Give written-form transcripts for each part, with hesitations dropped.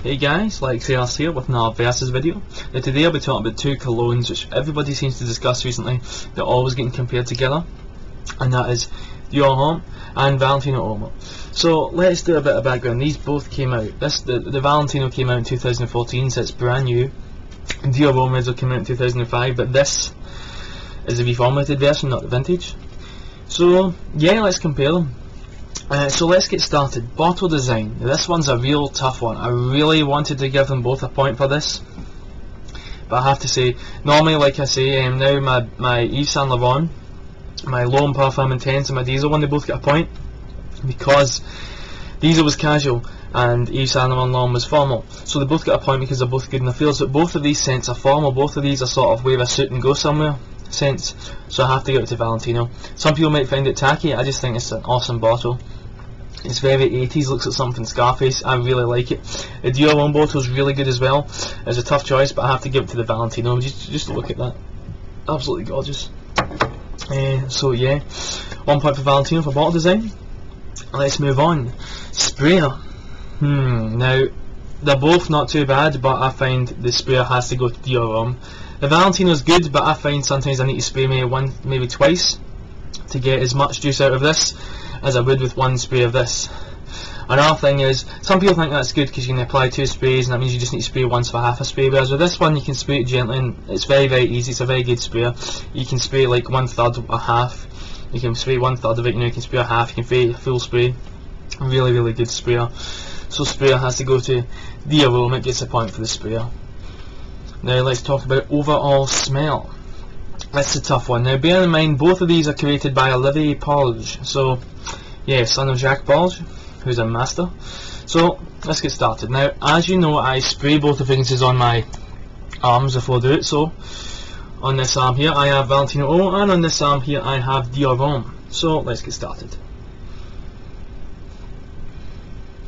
Hey guys, like Sales here with another Versus video. Now today I'll be talking about two colognes which everybody seems to discuss recently. They're always getting compared together, and that is Dior Homme and Valentino Uomo. So let's do a bit of background. These both came out. The Valentino came out in 2014, so it's brand new. And Dior Homme originally came out in 2005, but this is the reformatted version, not the vintage. So yeah, let's compare them. So let's get started. Bottle design. Now, this one's a real tough one. I really wanted to give them both a point for this, but I have to say, normally, like I say, now my Yves Saint Laurent, my L'Homme Parfum Intense, and my Diesel one, they both get a point because Diesel was casual and Yves Saint Laurent L'Homme was formal. So they both get a point because they're both good in the field. So both of these scents are formal. Both of these are sort of wear a suit and go somewhere scents. So I have to give it to Valentino. Some people might find it tacky. I just think it's an awesome bottle. It's very 80s, looks like something Scarface. I really like it. The Dior Homme bottle is really good as well. It's a tough choice, but I have to give it to the Valentino. Just look at that. Absolutely gorgeous. So yeah, 1 point for Valentino for bottle design. Let's move on. Sprayer. Now, they're both not too bad, but I find the sprayer has to go to Dior Homme. The Valentino's good, but I find sometimes I need to spray maybe twice to get as much juice out of this as I would with one spray of this. Another thing is, some people think that's good because you can apply 2 sprays and that means you just need to spray once for half a spray, whereas with this one you can spray it gently and it's very easy. It's a very good sprayer. You can spray like 1/3 or half. You can spray 1/3 of it, you can spray a half, you can spray full spray. Really good sprayer. So sprayer has to go to Dior Homme. It gets a point for the sprayer. Now let's talk about overall smell. That's a tough one. Now bear in mind both of these are created by Olivier Polge. So yeah, son of Jacques Polge, who's a master. So let's get started. Now as you know, I spray both the fragrances on my arms before I do it. So on this arm here I have Valentino Uomo, and on this arm here I have Dior Homme. So let's get started.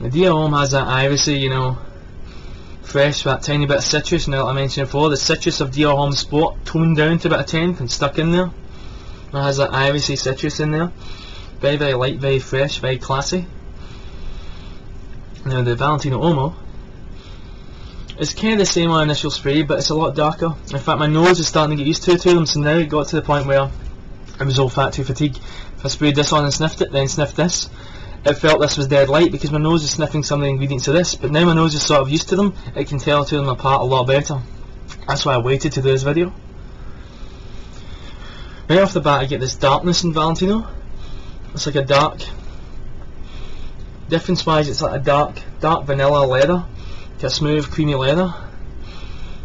The Dior Homme has that irisy, you know, fresh, that tiny bit of citrus. Now I mentioned before, the citrus of Dior Homme Sport toned down to about a 10 and stuck in there. It has that irisy citrus in there. Very light, very fresh, very classy. Now the Valentino Uomo is kind of the same on initial spray, but it's a lot darker. In fact, my nose is starting to get used to them, so now it got to the point where it was olfactory fatigue. If I sprayed this on and sniffed it, then sniffed this, it felt this was dead light because my nose is sniffing some of the ingredients of this, but now my nose is sort of used to them. It can tell them apart a lot better. That's why I waited to do this video. Right off the bat I get this darkness in Valentino. It's like a dark, difference wise it's like a dark vanilla leather, like a smooth creamy leather,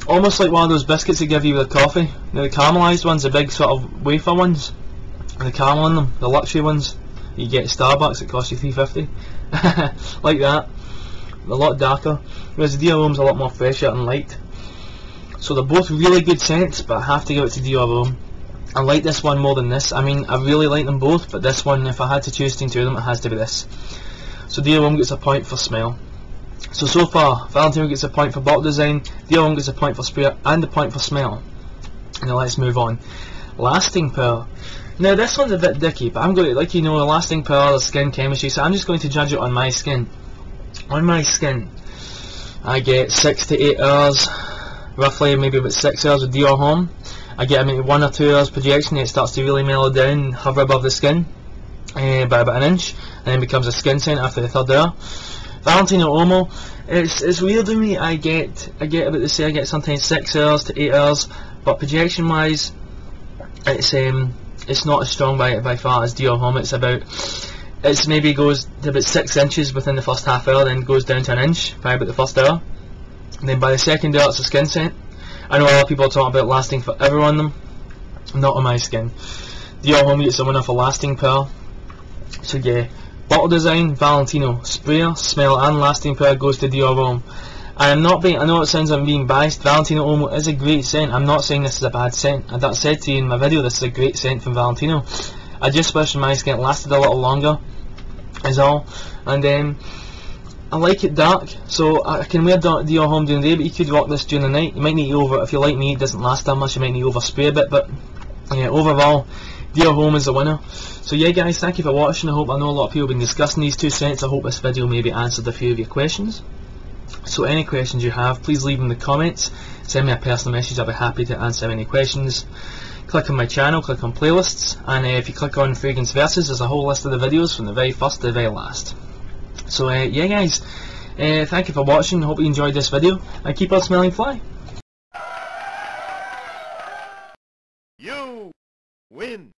almost like one of those biscuits they give you with coffee. Now the caramelised ones, the big sort of wafer ones, and the caramel in them, the luxury ones you get at Starbucks, it costs you $3.50 like that, a lot darker, whereas the Dior Homme's a lot more fresher and light. So they're both really good scents, but I have to give it to Dior Homme. I like this one more than this. I mean, I really like them both, but this one, if I had to choose between two of them, it has to be this. So Dior Homme gets a point for smell. So far, Valentino gets a point for bottle design, Dior Homme gets a point for sprayer, and a point for smell. Now let's move on. Lasting power. Now this one's a bit dicky, but I'm going to, like you know, lasting power is skin chemistry, so I'm just going to judge it on my skin. On my skin, I get 6 to 8 hours, roughly maybe about 6 hours with Dior Homme. I get maybe 1 or 2 hours projection, it starts to really mellow down and hover above the skin by about an inch, and then becomes a skin scent after the 3rd hour. Valentino Uomo, it's weird to me. I get about the same. I get sometimes 6 hours to 8 hours, but projection wise, it's not as strong by far as Dior Homme. It's maybe goes to about 6 inches within the first half hour, then goes down to an inch by about the first hour, and then by the 2nd hour it's a skin scent. I know a lot of people are talking about lasting forever on them, not on my skin. Dior Homme gets a winner for lasting power. So yeah, bottle design, Valentino. Sprayer, smell and lasting power goes to Dior Homme. I know it sounds like I'm being biased. Valentino Uomo is a great scent. I'm not saying this is a bad scent. I said to you in my video, this is a great scent from Valentino. I just wish my skin lasted a little longer, is all. And I like it dark, so I can wear Dior Homme during the day, but you could rock this during the night. You might need to if you like me, it doesn't last that much, you might need to overspray a bit, but yeah, overall, Dior Homme is the winner. So yeah guys, thank you for watching. I know a lot of people have been discussing these two scents. I hope this video maybe answered a few of your questions. So any questions you have, please leave them in the comments. Send me a personal message, I'll be happy to answer any questions. Click on my channel, click on playlists, and if you click on Fragrance Versus, there's a whole list of the videos from the very first to the very last. So yeah guys, thank you for watching, hope you enjoyed this video, and keep on smelling fly. You win.